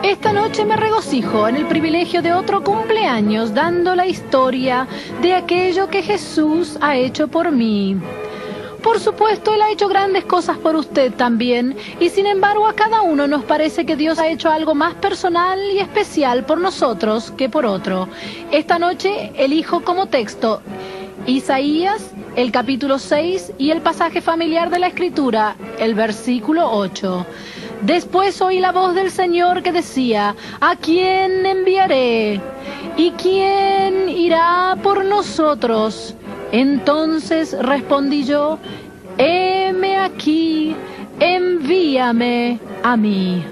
Esta noche me regocijo en el privilegio de otro cumpleaños, dando la historia de aquello que Jesús ha hecho por mí. Por supuesto, Él ha hecho grandes cosas por usted también, y sin embargo a cada uno nos parece que Dios ha hecho algo más personal y especial por nosotros que por otro. Esta noche elijo como texto Isaías, el capítulo 6 y el pasaje familiar de la Escritura, el versículo 8. Después oí la voz del Señor que decía: ¿a quién enviaré? ¿Y quién irá por nosotros? Entonces respondí yo: heme aquí, envíame a mí.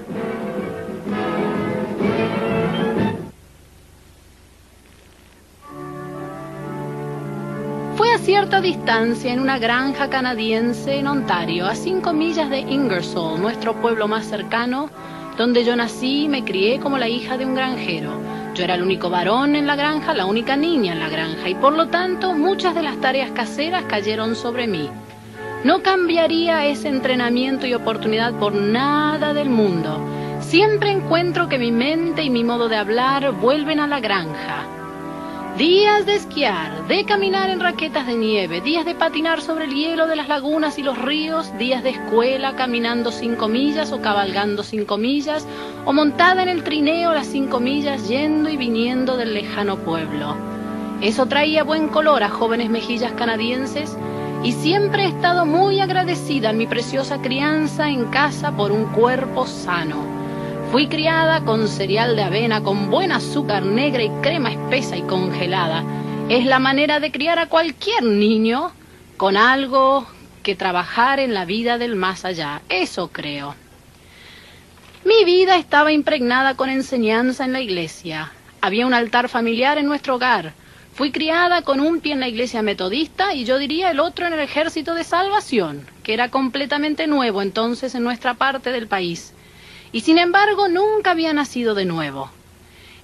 Fue a cierta distancia, en una granja canadiense en Ontario, a 5 millas de Ingersoll, nuestro pueblo más cercano, donde yo nací y me crié como la hija de un granjero. Yo era el único varón en la granja, la única niña en la granja, y por lo tanto muchas de las tareas caseras cayeron sobre mí. No cambiaría ese entrenamiento y oportunidad por nada del mundo. Siempre encuentro que mi mente y mi modo de hablar vuelven a la granja. Días de esquiar, de caminar en raquetas de nieve, días de patinar sobre el hielo de las lagunas y los ríos, días de escuela caminando 5 millas o cabalgando 5 millas, o montada en el trineo las 5 millas yendo y viniendo del lejano pueblo. Eso traía buen color a jóvenes mejillas canadienses, y siempre he estado muy agradecida en mi preciosa crianza en casa por un cuerpo sano. Fui criada con cereal de avena, con buen azúcar negra y crema espesa y congelada. Es la manera de criar a cualquier niño, con algo que trabajar en la vida del más allá. Eso creo. Mi vida estaba impregnada con enseñanza en la iglesia. Había un altar familiar en nuestro hogar. Fui criada con un pie en la iglesia metodista y yo diría el otro en el Ejército de Salvación, que era completamente nuevo entonces en nuestra parte del país. Y sin embargo nunca había nacido de nuevo.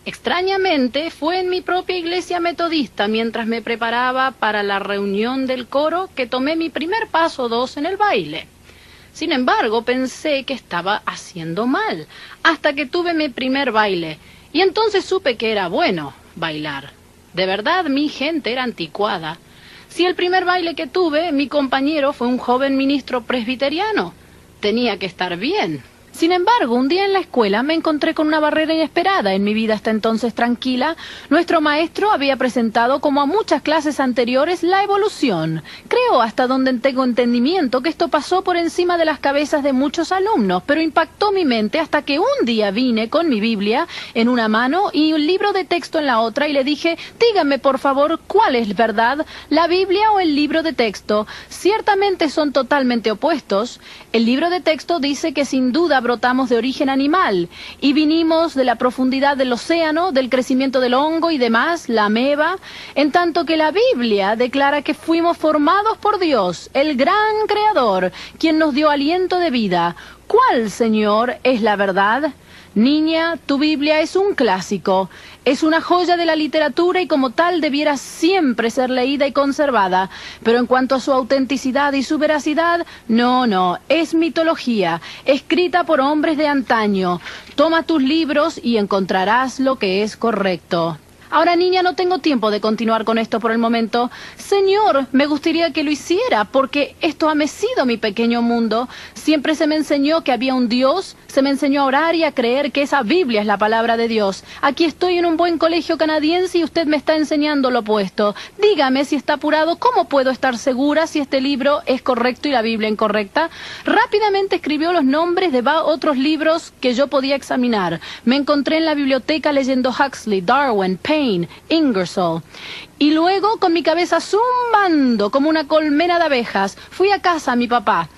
Extrañamente fue en mi propia iglesia metodista, mientras me preparaba para la reunión del coro, que tomé mi primer paso o 2 en el baile. Sin embargo pensé que estaba haciendo mal, hasta que tuve mi primer baile, y entonces supe que era bueno bailar. De verdad mi gente era anticuada. Si el primer baile que tuve, mi compañero fue un joven ministro presbiteriano, tenía que estar bien. Sin embargo, un día en la escuela me encontré con una barrera inesperada en mi vida hasta entonces tranquila. Nuestro maestro había presentado, como a muchas clases anteriores, la evolución. Creo, hasta donde tengo entendimiento, que esto pasó por encima de las cabezas de muchos alumnos, pero impactó mi mente hasta que un día vine con mi Biblia en una mano y un libro de texto en la otra y le dije: dígame por favor, ¿cuál es verdad, la Biblia o el libro de texto? Ciertamente son totalmente opuestos. El libro de texto dice que sin duda brotamos de origen animal y vinimos de la profundidad del océano, del crecimiento del hongo y demás, la ameba, en tanto que la Biblia declara que fuimos formados por Dios, el gran creador, quien nos dio aliento de vida. ¿Cuál, Señor, es la verdad? Niña, tu Biblia es un clásico, es una joya de la literatura y como tal debiera siempre ser leída y conservada. Pero en cuanto a su autenticidad y su veracidad, no, es mitología, escrita por hombres de antaño. Toma tus libros y encontrarás lo que es correcto. Ahora, niña, no tengo tiempo de continuar con esto por el momento. Señor, me gustaría que lo hiciera, porque esto ha mecido mi pequeño mundo. Siempre se me enseñó que había un Dios, se me enseñó a orar y a creer que esa Biblia es la palabra de Dios. Aquí estoy en un buen colegio canadiense y usted me está enseñando lo opuesto. Dígame si está apurado, ¿cómo puedo estar segura si este libro es correcto y la Biblia incorrecta? Rápidamente escribió los nombres de otros libros que yo podía examinar. Me encontré en la biblioteca leyendo Huxley, Darwin, Paine, Ingersoll. Y luego, con mi cabeza zumbando como una colmena de abejas, fui a casa a mi papá.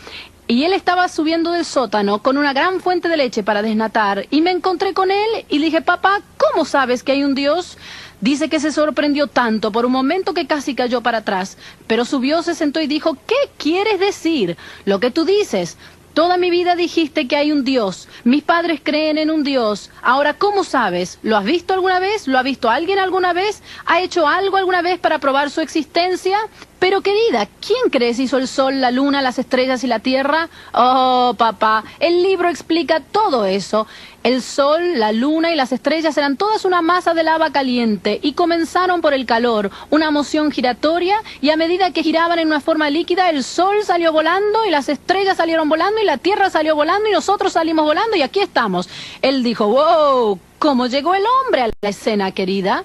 Y él estaba subiendo del sótano con una gran fuente de leche para desnatar. Y me encontré con él y le dije: papá, ¿cómo sabes que hay un Dios? Dice que se sorprendió tanto por un momento que casi cayó para atrás. Pero subió, se sentó y dijo: ¿qué quieres decir? Lo que tú dices. Toda mi vida dijiste que hay un Dios. Mis padres creen en un Dios. Ahora, ¿cómo sabes? ¿Lo has visto alguna vez? ¿Lo ha visto alguien alguna vez? ¿Ha hecho algo alguna vez para probar su existencia? Pero querida, ¿quién crees hizo el sol, la luna, las estrellas y la tierra? Oh, papá, el libro explica todo eso. El sol, la luna y las estrellas eran todas una masa de lava caliente y comenzaron por el calor, una moción giratoria, y a medida que giraban en una forma líquida, el sol salió volando y las estrellas salieron volando y la tierra salió volando y nosotros salimos volando y aquí estamos. Él dijo, wow, ¿cómo llegó el hombre a la escena, querida?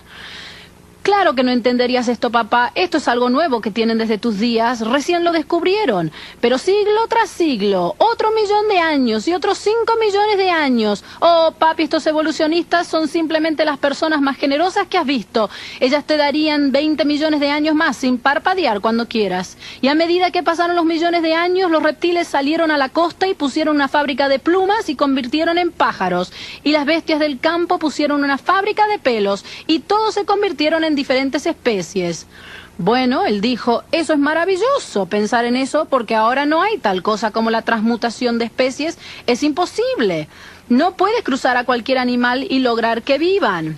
Claro que no entenderías esto, papá. Esto es algo nuevo que tienen desde tus días. Recién lo descubrieron. Pero siglo tras siglo, otro 1.000.000 de años y otros 5 millones de años. Oh, papi, estos evolucionistas son simplemente las personas más generosas que has visto. Ellas te darían 20 millones de años más sin parpadear cuando quieras. Y a medida que pasaron los millones de años, los reptiles salieron a la costa y pusieron una fábrica de plumas y convirtieron en pájaros. Y las bestias del campo pusieron una fábrica de pelos. Y todos se convirtieron en diferentes especies. Bueno, él dijo, eso es maravilloso, pensar en eso, porque ahora no hay tal cosa como la transmutación de especies, es imposible. No puedes cruzar a cualquier animal y lograr que vivan.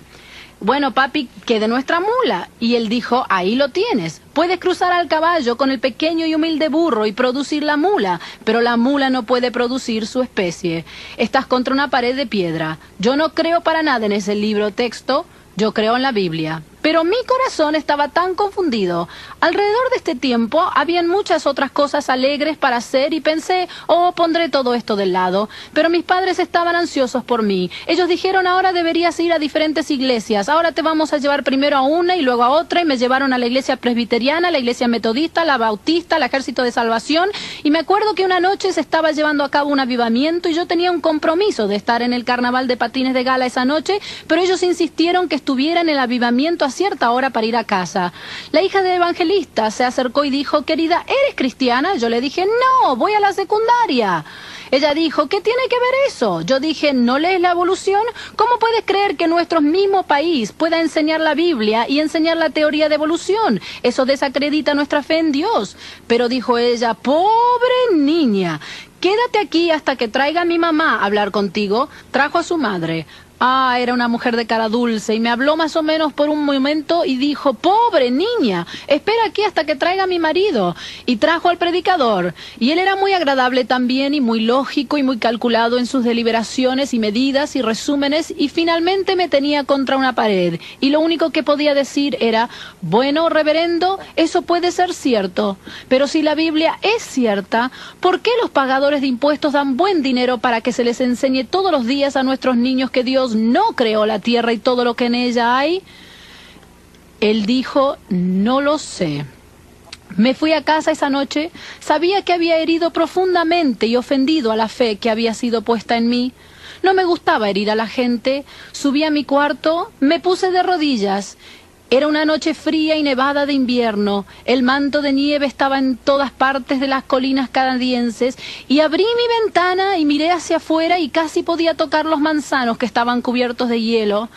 Bueno, papi, ¿qué de nuestra mula? Y él dijo, ahí lo tienes. Puedes cruzar al caballo con el pequeño y humilde burro y producir la mula, pero la mula no puede producir su especie. Estás contra una pared de piedra. Yo no creo para nada en ese libro texto, yo creo en la Biblia. Pero mi corazón estaba tan confundido. Alrededor de este tiempo habían muchas otras cosas alegres para hacer y pensé, oh, pondré todo esto del lado. Pero mis padres estaban ansiosos por mí. Ellos dijeron, ahora deberías ir a diferentes iglesias. Ahora te vamos a llevar primero a una y luego a otra. Y me llevaron a la iglesia presbiteriana, la iglesia metodista, la bautista, el Ejército de Salvación. Y me acuerdo que una noche se estaba llevando a cabo un avivamiento y yo tenía un compromiso de estar en el carnaval de patines de gala esa noche, pero ellos insistieron que estuviera en el avivamiento cierta hora para ir a casa. La hija del evangelista se acercó y dijo, querida, ¿eres cristiana? Yo le dije, no, voy a la secundaria. Ella dijo, ¿qué tiene que ver eso? Yo dije, ¿no lees la evolución? ¿Cómo puedes creer que nuestro mismo país pueda enseñar la Biblia y enseñar la teoría de evolución? Eso desacredita nuestra fe en Dios. Pero dijo ella, pobre niña, quédate aquí hasta que traiga a mi mamá a hablar contigo. Trajo a su madre. Ah, era una mujer de cara dulce y me habló más o menos por un momento y dijo, pobre niña, espera aquí hasta que traiga a mi marido. Y trajo al predicador. Y él era muy agradable también y muy lógico y muy calculado en sus deliberaciones y medidas y resúmenes y finalmente me tenía contra una pared. Y lo único que podía decir era, bueno, reverendo, eso puede ser cierto. Pero si la Biblia es cierta, ¿por qué los pagadores de impuestos dan buen dinero para que se les enseñe todos los días a nuestros niños que Dios no creó la tierra y todo lo que en ella hay? Él dijo, no lo sé. Me fui a casa esa noche, sabía que había herido profundamente y ofendido a la fe que había sido puesta en mí. No me gustaba herir a la gente. Subí a mi cuarto, me puse de rodillas. Era una noche fría y nevada de invierno. El manto de nieve estaba en todas partes de las colinas canadienses y abrí mi ventana y miré hacia afuera y casi podía tocar los manzanos que estaban cubiertos de hielo.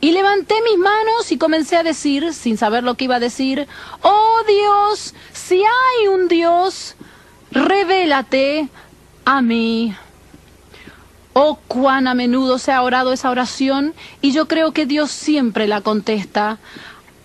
Y levanté mis manos y comencé a decir, sin saber lo que iba a decir, oh Dios, si hay un Dios, revélate a mí. Oh, cuán a menudo se ha orado esa oración y yo creo que Dios siempre la contesta.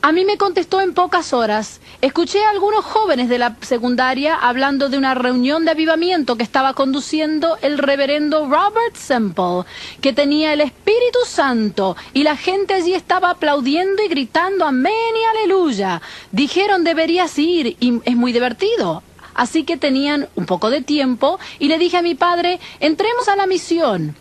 A mí me contestó en pocas horas. Escuché a algunos jóvenes de la secundaria hablando de una reunión de avivamiento que estaba conduciendo el reverendo Robert Semple, que tenía el Espíritu Santo, y la gente allí estaba aplaudiendo y gritando amén y aleluya. Dijeron, deberías ir, y es muy divertido. Así que tenían un poco de tiempo y le dije a mi padre, entremos a la misión.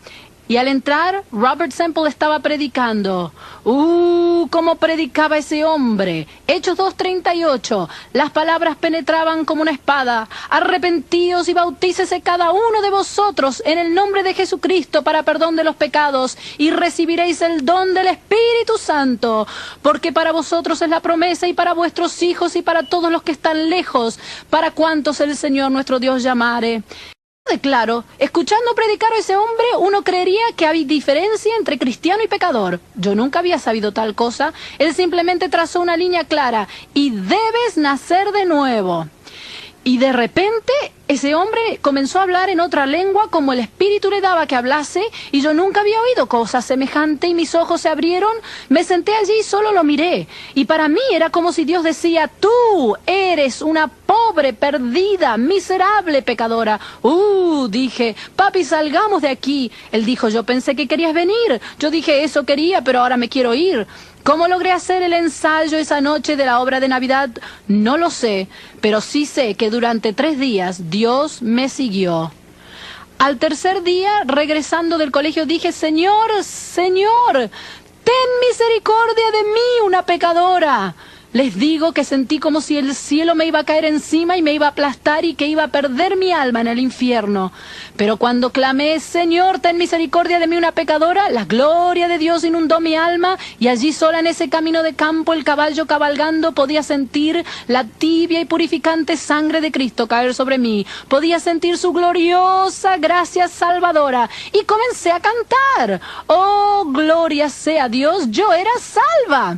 Y al entrar, Robert Semple estaba predicando. ¡Cómo predicaba ese hombre! Hechos 2:38. Las palabras penetraban como una espada. Arrepentíos y bautícese cada uno de vosotros en el nombre de Jesucristo para perdón de los pecados y recibiréis el don del Espíritu Santo. Porque para vosotros es la promesa y para vuestros hijos y para todos los que están lejos, para cuantos el Señor nuestro Dios llamare. Claro, escuchando predicar a ese hombre, uno creería que hay diferencia entre cristiano y pecador. Yo nunca había sabido tal cosa. Él simplemente trazó una línea clara. Y debes nacer de nuevo. Y de repente, ese hombre comenzó a hablar en otra lengua como el Espíritu le daba que hablase, y yo nunca había oído cosa semejante, y mis ojos se abrieron. Me senté allí y solo lo miré, y para mí era como si Dios decía: tú eres una pobre, perdida, miserable pecadora. Dije, papi, salgamos de aquí. Él dijo, yo pensé que querías venir. Yo dije, eso quería, pero ahora me quiero ir. ¿Cómo logré hacer el ensayo esa noche de la obra de Navidad? No lo sé, pero sí sé que durante 3 días Dios me siguió. Al tercer día, regresando del colegio, dije, Señor, Señor, ten misericordia de mí, una pecadora. Les digo que sentí como si el cielo me iba a caer encima y me iba a aplastar y que iba a perder mi alma en el infierno. Pero cuando clamé, Señor, ten misericordia de mí, una pecadora, la gloria de Dios inundó mi alma, y allí sola en ese camino de campo, el caballo cabalgando, podía sentir la tibia y purificante sangre de Cristo caer sobre mí. Podía sentir su gloriosa gracia salvadora. Y comencé a cantar. ¡Oh, gloria sea Dios! Yo era salva.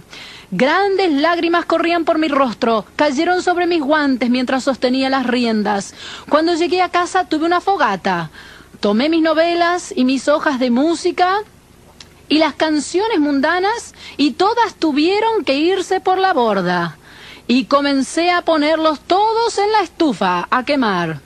Grandes lágrimas corrían por mi rostro, cayeron sobre mis guantes mientras sostenía las riendas. Cuando llegué a casa tuve una fogata. Tomé mis novelas y mis hojas de música y las canciones mundanas, y todas tuvieron que irse por la borda. Y comencé a ponerlos todos en la estufa a quemar.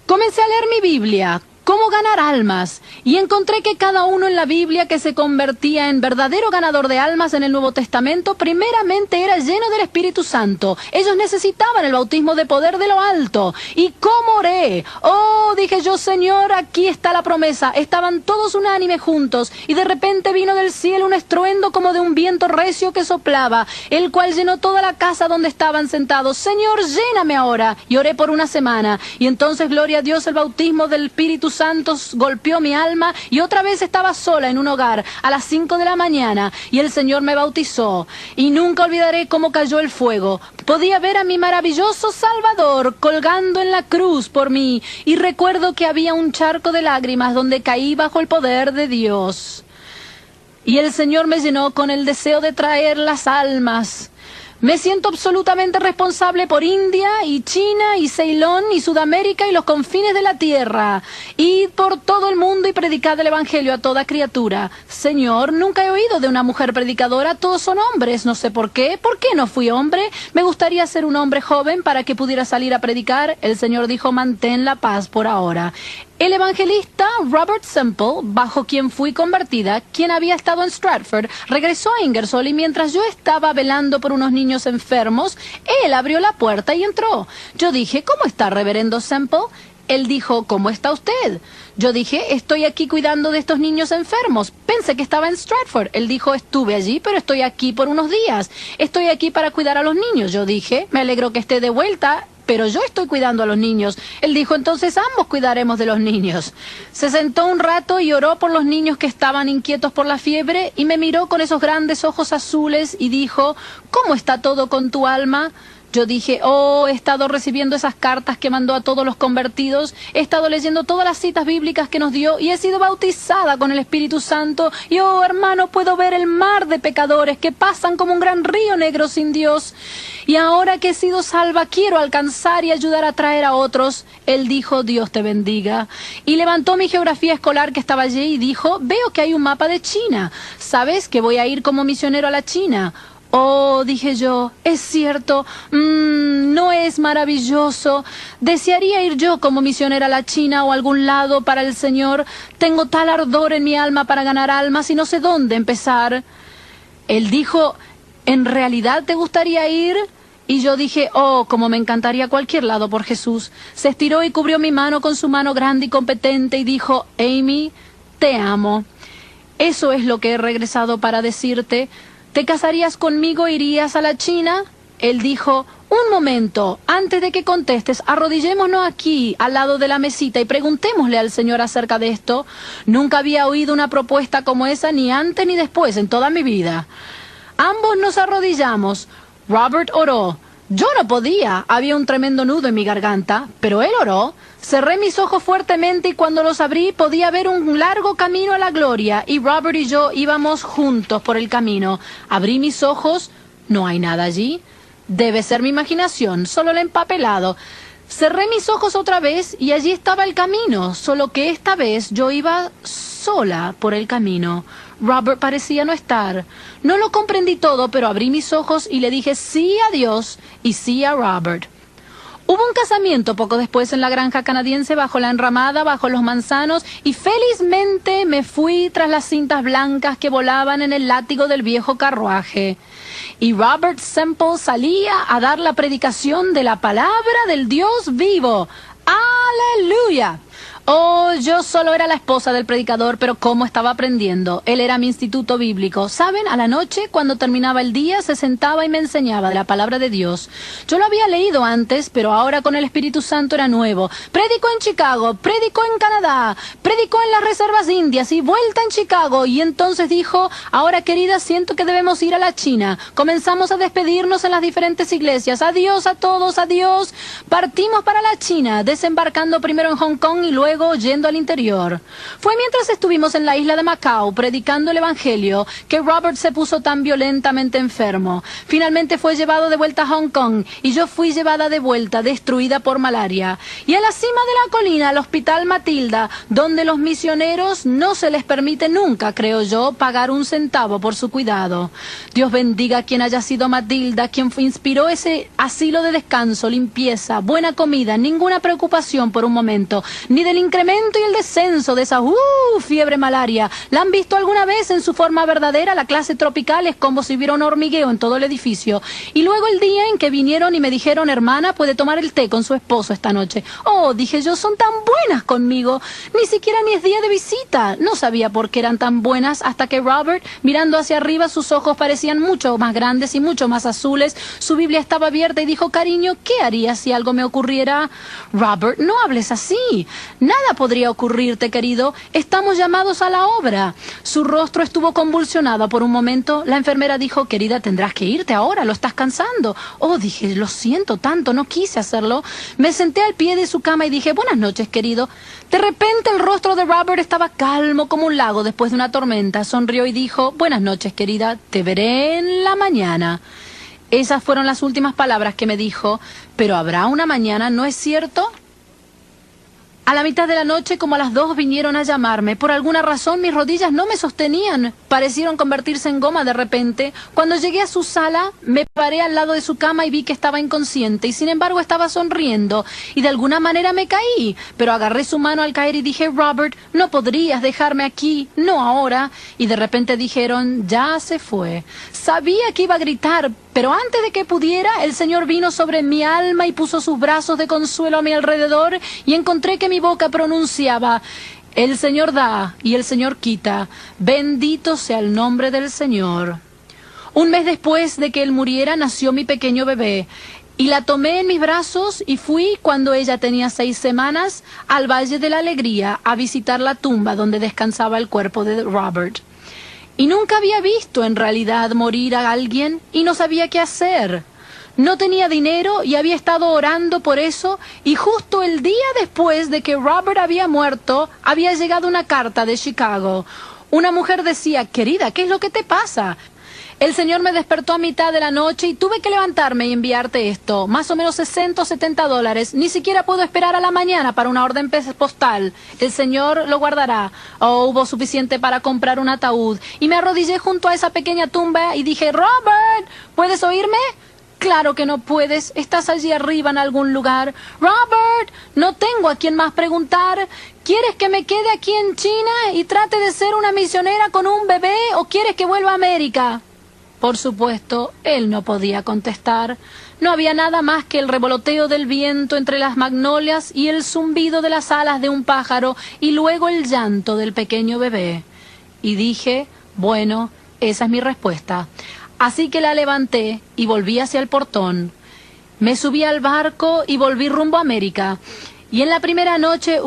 Comencé a leer mi Biblia, Cómo ganar almas, y encontré que cada uno en la Biblia que se convertía en verdadero ganador de almas en el Nuevo Testamento, primeramente era lleno del Espíritu Santo. Ellos necesitaban el bautismo de poder de lo alto. ¿Y cómo oré? Oh, dije yo, Señor, aquí está la promesa. Estaban todos unánimes juntos, y de repente vino del cielo un estruendo como de un viento recio que soplaba, el cual llenó toda la casa donde estaban sentados. Señor, lléname ahora. Y oré por 1 semana, y entonces, gloria a Dios, el bautismo del Espíritu Santo golpeó mi alma, y otra vez estaba sola en un hogar a las 5 de la mañana, y el Señor me bautizó. Y nunca olvidaré cómo cayó el fuego. Podía ver a mi maravilloso Salvador colgando en la cruz por mí, y recuerdo que había un charco de lágrimas donde caí bajo el poder de Dios. Y el Señor me llenó con el deseo de traer las almas. Me siento absolutamente responsable por India y China y Ceilón y Sudamérica y los confines de la tierra. Id por todo el mundo y predicad el Evangelio a toda criatura. Señor, nunca he oído de una mujer predicadora, todos son hombres, no sé por qué. ¿Por qué no fui hombre? Me gustaría ser un hombre joven para que pudiera salir a predicar. El Señor dijo, mantén la paz por ahora. El evangelista Robert Semple, bajo quien fui convertida, quien había estado en Stratford, regresó a Ingersoll, y mientras yo estaba velando por unos niños enfermos, él abrió la puerta y entró. Yo dije, ¿cómo está, reverendo Semple? Él dijo, ¿cómo está usted? Yo dije, estoy aquí cuidando de estos niños enfermos. Pensé que estaba en Stratford. Él dijo, estuve allí, pero estoy aquí por unos días. Estoy aquí para cuidar a los niños. Yo dije, me alegro que esté de vuelta, pero yo estoy cuidando a los niños. Él dijo, entonces ambos cuidaremos de los niños. Se sentó un rato y oró por los niños que estaban inquietos por la fiebre, y me miró con esos grandes ojos azules y dijo, ¿cómo está todo con tu alma? Yo dije, he estado recibiendo esas cartas que mandó a todos los convertidos, he estado leyendo todas las citas bíblicas que nos dio, y he sido bautizada con el Espíritu Santo, y hermano, puedo ver el mar de pecadores que pasan como un gran río negro sin Dios. Y ahora que he sido salva, quiero alcanzar y ayudar a traer a otros. Él dijo, Dios te bendiga. Y levantó mi geografía escolar que estaba allí y dijo, veo que hay un mapa de China. ¿Sabes que voy a ir como misionero a la China? Dije yo, es cierto, no es maravilloso. Desearía ir yo como misionera a la China o a algún lado para el Señor. Tengo tal ardor en mi alma para ganar almas y no sé dónde empezar. Él dijo, ¿en realidad te gustaría ir? Y yo dije, como me encantaría cualquier lado por Jesús. Se estiró y cubrió mi mano con su mano grande y competente y dijo, Amy, te amo. Eso es lo que he regresado para decirte. ¿Te casarías conmigo e irías a la China? Él dijo, un momento, antes de que contestes, arrodillémonos aquí, al lado de la mesita, y preguntémosle al Señor acerca de esto. Nunca había oído una propuesta como esa, ni antes ni después, en toda mi vida. Ambos nos arrodillamos. Robert oró. Yo no podía, había un tremendo nudo en mi garganta, pero él oró. Cerré mis ojos fuertemente, y cuando los abrí podía ver un largo camino a la gloria, y Robert y yo íbamos juntos por el camino. Abrí mis ojos, no hay nada allí. Debe ser mi imaginación, solo el empapelado. Cerré mis ojos otra vez y allí estaba el camino, solo que esta vez yo iba sola por el camino. Robert parecía no estar. No lo comprendí todo, pero abrí mis ojos y le dije sí a Dios y sí a Robert. Hubo un casamiento poco después en la granja canadiense, bajo la enramada, bajo los manzanos, y felizmente me fui tras las cintas blancas que volaban en el látigo del viejo carruaje. Y Robert Semple salía a dar la predicación de la palabra del Dios vivo. ¡Aleluya! Oh, yo solo era la esposa del predicador, pero cómo estaba aprendiendo. Él era mi instituto bíblico. ¿Saben? A la noche, cuando terminaba el día, se sentaba y me enseñaba de la palabra de Dios. Yo lo había leído antes, pero ahora con el Espíritu Santo era nuevo. Predicó en Chicago, predicó en Canadá, predicó en las reservas indias y vuelta en Chicago. Y entonces dijo, ahora querida, siento que debemos ir a la China. Comenzamos a despedirnos en las diferentes iglesias. Adiós a todos, adiós. Partimos para la China, desembarcando primero en Hong Kong y luego yendo al interior. Fue mientras estuvimos en la isla de Macao predicando el evangelio que Robert se puso tan violentamente enfermo. Finalmente fue llevado de vuelta a Hong Kong y yo fui llevada de vuelta destruida por malaria. Y a la cima de la colina, al Hospital Matilda, donde los misioneros no se les permite nunca, creo yo, pagar un centavo por su cuidado. Dios bendiga a quien haya sido Matilda, quien inspiró ese asilo de descanso, limpieza, buena comida, ninguna preocupación por un momento, ni del incremento y el descenso de esa fiebre malaria. ¿La han visto alguna vez en su forma verdadera? La clase tropical es como si hubiera un hormigueo en todo el edificio. Y luego el día en que vinieron y me dijeron, hermana, puede tomar el té con su esposo esta noche. Oh, dije yo, son tan buenas conmigo. Ni siquiera ni es día de visita. No sabía por qué eran tan buenas hasta que Robert, mirando hacia arriba, sus ojos parecían mucho más grandes y mucho más azules. Su Biblia estaba abierta y dijo, cariño, ¿qué harías si algo me ocurriera? Robert, no hables así. Nada podría ocurrirte, querido. Estamos llamados a la obra. Su rostro estuvo convulsionado por un momento. La enfermera dijo, querida, tendrás que irte ahora, lo estás cansando. Oh, dije, lo siento tanto, no quise hacerlo. Me senté al pie de su cama y dije, buenas noches, querido. De repente el rostro de Robert estaba calmo como un lago después de una tormenta. Sonrió y dijo, buenas noches, querida, te veré en la mañana. Esas fueron las últimas palabras que me dijo. Pero habrá una mañana, ¿no es cierto? A la mitad de la noche, como a las 2, vinieron a llamarme. Por alguna razón, mis rodillas no me sostenían. Parecieron convertirse en goma de repente. Cuando llegué a su sala, me paré al lado de su cama y vi que estaba inconsciente. Y sin embargo, estaba sonriendo. Y de alguna manera me caí. Pero agarré su mano al caer y dije, Robert, no podrías dejarme aquí. No ahora. Y de repente dijeron, ya se fue. Sabía que iba a gritar, pero antes de que pudiera, el Señor vino sobre mi alma y puso sus brazos de consuelo a mi alrededor y encontré que mi boca pronunciaba, el Señor da y el Señor quita, bendito sea el nombre del Señor. Un mes después de que él muriera, nació mi pequeño bebé. Y la tomé en mis brazos y fui, cuando ella tenía 6 semanas, al Valle de la Alegría a visitar la tumba donde descansaba el cuerpo de Robert. Y nunca había visto en realidad morir a alguien y no sabía qué hacer. No tenía dinero y había estado orando por eso, y justo el día después de que Robert había muerto, había llegado una carta de Chicago. Una mujer decía, querida, ¿qué es lo que te pasa? El Señor me despertó a mitad de la noche y tuve que levantarme y enviarte esto. Más o menos $60 o $70. Ni siquiera puedo esperar a la mañana para una orden postal. El Señor lo guardará. Oh, hubo suficiente para comprar un ataúd. Y me arrodillé junto a esa pequeña tumba y dije, Robert, ¿puedes oírme? Claro que no puedes. Estás allí arriba en algún lugar. Robert, no tengo a quién más preguntar. ¿Quieres que me quede aquí en China y trate de ser una misionera con un bebé o quieres que vuelva a América? Por supuesto, él no podía contestar. No había nada más que el revoloteo del viento entre las magnolias y el zumbido de las alas de un pájaro y luego el llanto del pequeño bebé. Y dije, bueno, esa es mi respuesta. Así que la levanté y volví hacia el portón. Me subí al barco y volví rumbo a América. Y en la primera noche,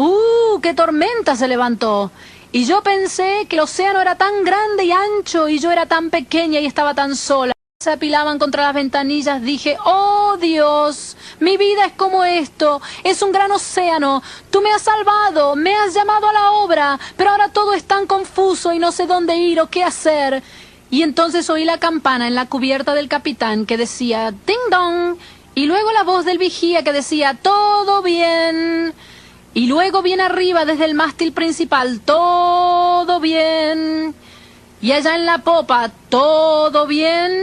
¡qué tormenta se levantó! Y yo pensé que el océano era tan grande y ancho y yo era tan pequeña y estaba tan sola. Se apilaban contra las ventanillas. Dije, ¡oh Dios! Mi vida es como esto. Es un gran océano. Tú me has salvado, me has llamado a la obra, pero ahora todo es tan confuso y no sé dónde ir o qué hacer. Y entonces oí la campana en la cubierta del capitán que decía, ¡ding dong! Y luego la voz del vigía que decía, todo bien. Y luego bien arriba desde el mástil principal, todo bien. Y allá en la popa, todo bien.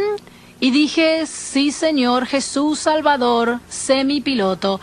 Y dije, sí señor, Jesús Salvador, sé mi piloto.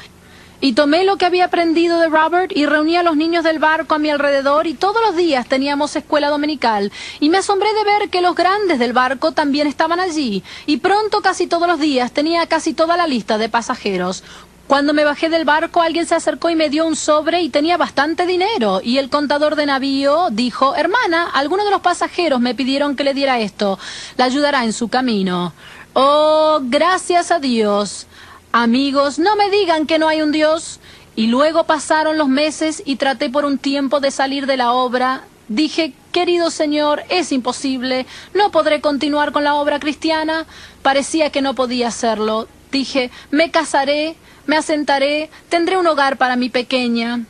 Y tomé lo que había aprendido de Robert y reuní a los niños del barco a mi alrededor y todos los días teníamos escuela dominical. Y me asombré de ver que los grandes del barco también estaban allí. Y pronto casi todos los días tenía casi toda la lista de pasajeros. Cuando me bajé del barco, alguien se acercó y me dio un sobre y tenía bastante dinero. Y el contador de navío dijo, hermana, algunos de los pasajeros me pidieron que le diera esto. La ayudará en su camino. Oh, gracias a Dios. Amigos, no me digan que no hay un Dios. Y luego pasaron los meses y traté por un tiempo de salir de la obra. Dije, querido Señor, es imposible. No podré continuar con la obra cristiana. Parecía que no podía hacerlo. Dije, me casaré, me asentaré, tendré un hogar para mi pequeña.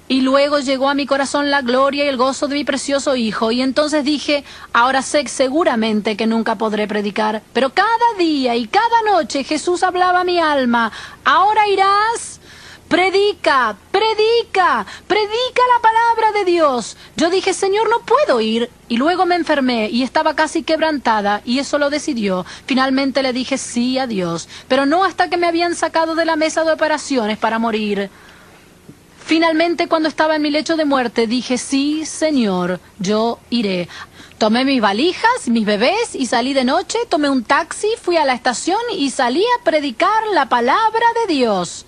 Y luego llegó a mi corazón la gloria y el gozo de mi precioso hijo. Y entonces dije, ahora sé seguramente que nunca podré predicar. Pero cada día y cada noche Jesús hablaba a mi alma, ahora irás, predica, predica, predica la palabra de Dios. Yo dije, Señor, no puedo ir. Y luego me enfermé y estaba casi quebrantada y eso lo decidió. Finalmente le dije sí a Dios, pero no hasta que me habían sacado de la mesa de operaciones para morir. Finalmente, cuando estaba en mi lecho de muerte, dije, sí, Señor, yo iré. Tomé mis valijas, mis bebés y salí de noche, tomé un taxi, fui a la estación y salí a predicar la palabra de Dios.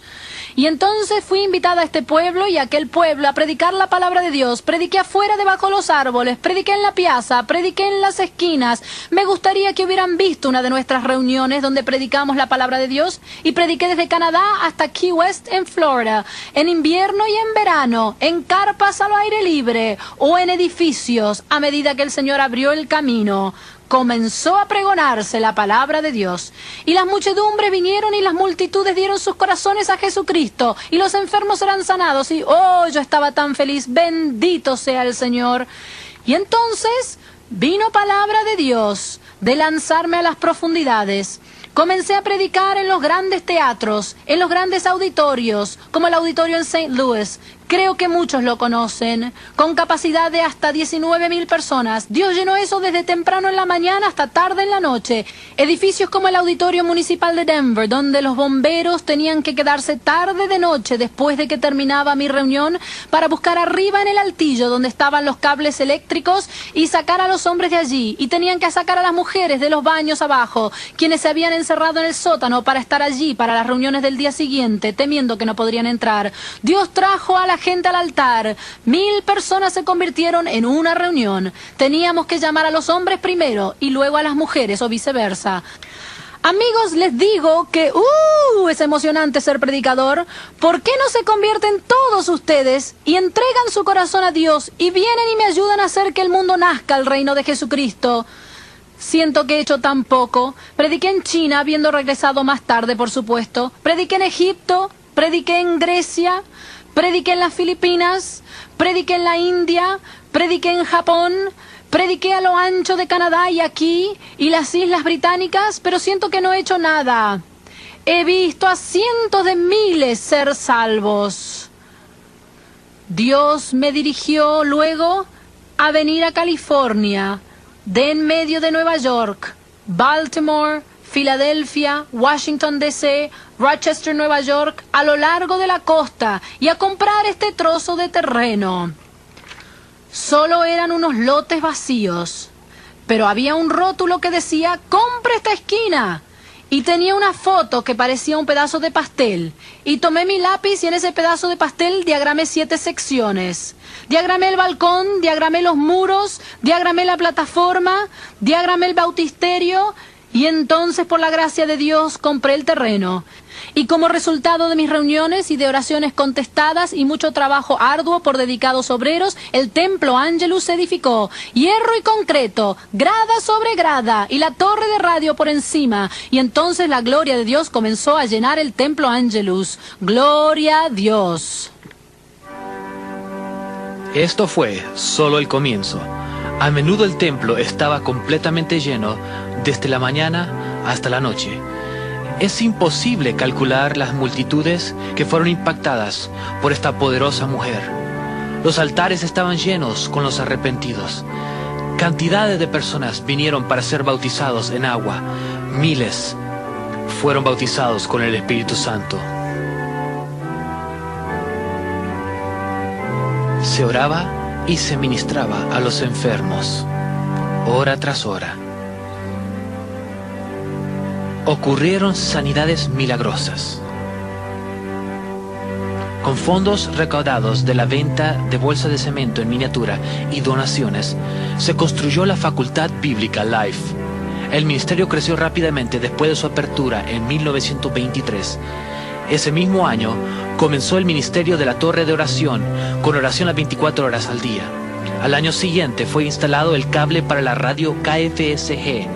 Y entonces fui invitada a este pueblo y a aquel pueblo a predicar la palabra de Dios. Prediqué afuera debajo de los árboles, prediqué en la piazza, prediqué en las esquinas. Me gustaría que hubieran visto una de nuestras reuniones donde predicamos la palabra de Dios. Y prediqué desde Canadá hasta Key West en Florida, en invierno y en verano, en carpas al aire libre o en edificios, a medida que el Señor abrió el camino. Comenzó a pregonarse la palabra de Dios. Y las muchedumbres vinieron y las multitudes dieron sus corazones a Jesucristo. Y los enfermos eran sanados. Y, oh, yo estaba tan feliz. Bendito sea el Señor. Y entonces vino palabra de Dios de lanzarme a las profundidades. Comencé a predicar en los grandes teatros, en los grandes auditorios, como el auditorio en St. Louis. Creo que muchos lo conocen, con capacidad de hasta 19,000 personas. Dios llenó eso desde temprano en la mañana hasta tarde en la noche. Edificios como el Auditorio Municipal de Denver, donde los bomberos tenían que quedarse tarde de noche después de que terminaba mi reunión para buscar arriba en el altillo donde estaban los cables eléctricos y sacar a los hombres de allí. Y tenían que sacar a las mujeres de los baños abajo, quienes se habían encerrado en el sótano para estar allí para las reuniones del día siguiente, temiendo que no podrían entrar. Dios trajo a la gente al altar. 1,000 personas se convirtieron en una reunión. Teníamos que llamar a los hombres primero y luego a las mujeres o viceversa. Amigos, les digo que es emocionante ser predicador. ¿Por qué no se convierten todos ustedes y entregan su corazón a Dios y vienen y me ayudan a hacer que el mundo nazca al reino de Jesucristo? Siento que he hecho tan poco. Prediqué en China, habiendo regresado más tarde, por supuesto. Prediqué en Egipto, prediqué en Grecia, prediqué en las Filipinas, prediqué en la India, prediqué en Japón, prediqué a lo ancho de Canadá y aquí, y las Islas Británicas, pero siento que no he hecho nada. He visto a cientos de miles ser salvos. Dios me dirigió luego a venir a California, de en medio de Nueva York, Baltimore, Filadelfia, Washington D.C., Rochester, Nueva York, a lo largo de la costa y a comprar este trozo de terreno. Solo eran unos lotes vacíos, pero había un rótulo que decía, compre esta esquina. Y tenía una foto que parecía un pedazo de pastel. Y tomé mi lápiz y en ese pedazo de pastel diagramé 7 secciones. Diagramé el balcón, diagramé los muros, diagramé la plataforma, diagramé el bautisterio. Y entonces, por la gracia de Dios, compré el terreno. Y como resultado de mis reuniones y de oraciones contestadas y mucho trabajo arduo por dedicados obreros, el Templo Angelus se edificó. Hierro y concreto, grada sobre grada, y la torre de radio por encima. Y entonces la gloria de Dios comenzó a llenar el Templo Angelus. ¡Gloria a Dios! Esto fue solo el comienzo. A menudo el templo estaba completamente lleno desde la mañana hasta la noche. Es imposible calcular las multitudes que fueron impactadas por esta poderosa mujer. Los altares estaban llenos con los arrepentidos. Cantidades de personas vinieron para ser bautizados en agua. Miles fueron bautizados con el Espíritu Santo. Se oraba y se ministraba a los enfermos, hora tras hora. Ocurrieron sanidades milagrosas. Con fondos recaudados de la venta de bolsas de cemento en miniatura y donaciones, se construyó la Facultad Bíblica Life. El ministerio creció rápidamente después de su apertura en 1923. Ese mismo año comenzó el ministerio de la Torre de Oración, con oración las 24 horas al día. Al año siguiente fue instalado el cable para la radio KFSG.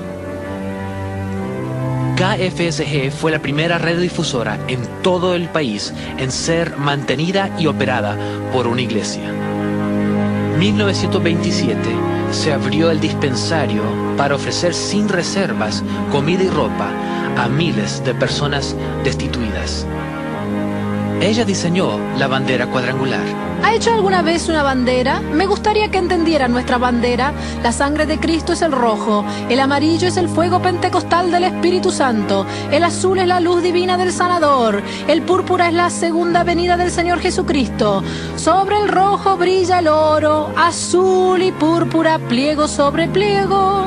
KFSG fue la primera radiodifusora en todo el país en ser mantenida y operada por una iglesia. En 1927 se abrió el dispensario para ofrecer sin reservas comida y ropa a miles de personas destituidas. Ella diseñó la bandera cuadrangular. ¿Ha hecho alguna vez una bandera? Me gustaría que entendiera nuestra bandera. La sangre de Cristo es el rojo, el amarillo es el fuego pentecostal del Espíritu Santo, el azul es la luz divina del sanador, el púrpura es la segunda venida del Señor Jesucristo. Sobre el rojo brilla el oro, azul y púrpura, pliego sobre pliego.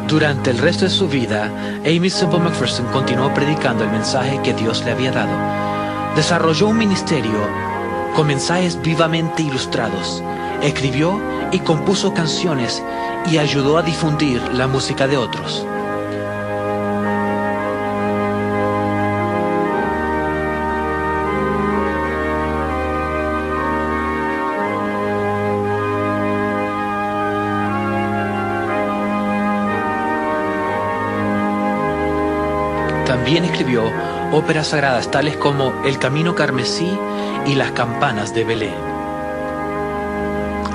Durante el resto de su vida, Aimee Semple McPherson continuó predicando el mensaje que Dios le había dado. Desarrolló un ministerio con mensajes vivamente ilustrados. Escribió y compuso canciones y ayudó a difundir la música de otros. También escribió óperas sagradas tales como El Camino Carmesí y Las Campanas de Belén.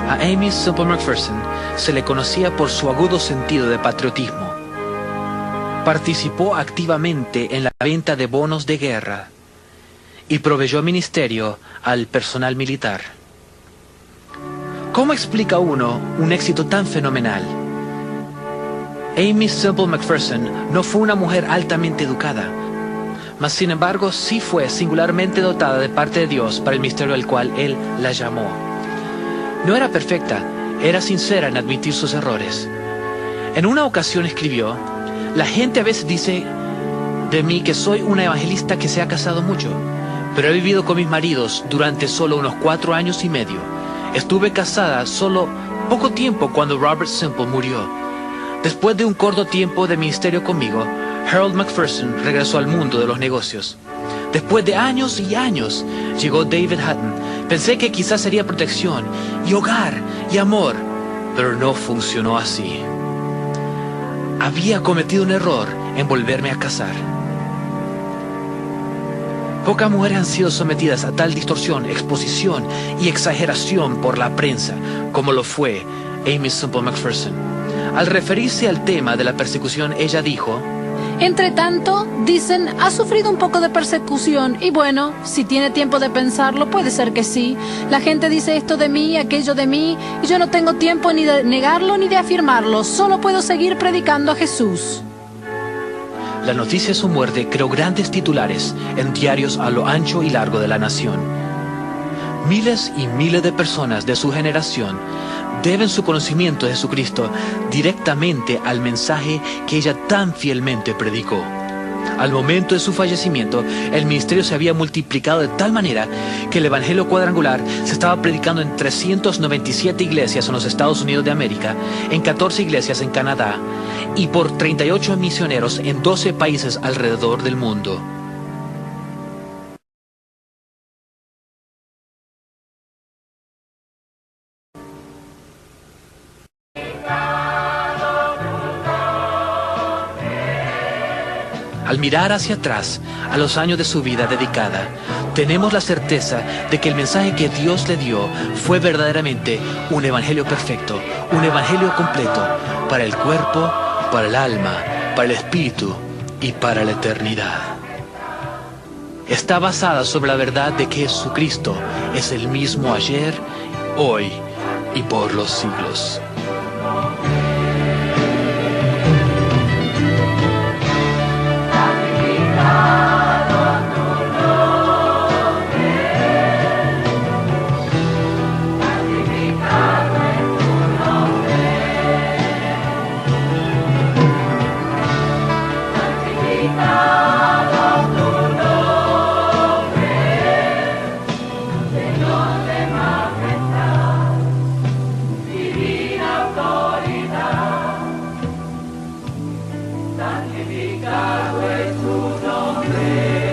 A Aimee Semple McPherson se le conocía por su agudo sentido de patriotismo. Participó activamente en la venta de bonos de guerra y proveyó ministerio al personal militar. ¿Cómo explica uno un éxito tan fenomenal? Aimee Semple McPherson no fue una mujer altamente educada, mas sin embargo sí fue singularmente dotada de parte de Dios para el ministerio al cual Él la llamó. No era perfecta, era sincera en admitir sus errores. En una ocasión escribió: la gente a veces dice de mí que soy una evangelista que se ha casado mucho, pero he vivido con mis maridos durante solo unos 4 años y medio. Estuve casada solo poco tiempo cuando Robert Semple murió. Después de un corto tiempo de ministerio conmigo, Harold McPherson regresó al mundo de los negocios. Después de años y años, llegó David Hutton. Pensé que quizás sería protección y hogar y amor, pero no funcionó así. Había cometido un error en volverme a casar. Pocas mujeres han sido sometidas a tal distorsión, exposición y exageración por la prensa como lo fue Aimee Semple McPherson. Al referirse al tema de la persecución, ella dijo: entre tanto, dicen, ha sufrido un poco de persecución y bueno, si tiene tiempo de pensarlo, puede ser que sí. La gente dice esto de mí, aquello de mí, y yo no tengo tiempo ni de negarlo ni de afirmarlo, solo puedo seguir predicando a Jesús. La noticia de su muerte creó grandes titulares en diarios a lo ancho y largo de la nación. Miles y miles de personas de su generación deben su conocimiento de Jesucristo directamente al mensaje que ella tan fielmente predicó. Al momento de su fallecimiento, el ministerio se había multiplicado de tal manera que el Evangelio cuadrangular se estaba predicando en 397 iglesias en los Estados Unidos de América, en 14 iglesias en Canadá y por 38 misioneros en 12 países alrededor del mundo. Al mirar hacia atrás, a los años de su vida dedicada, tenemos la certeza de que el mensaje que Dios le dio fue verdaderamente un evangelio perfecto, un evangelio completo para el cuerpo, para el alma, para el espíritu y para la eternidad. Está basada sobre la verdad de que Jesucristo es el mismo ayer, hoy y por los siglos. Santificado es tu nombre.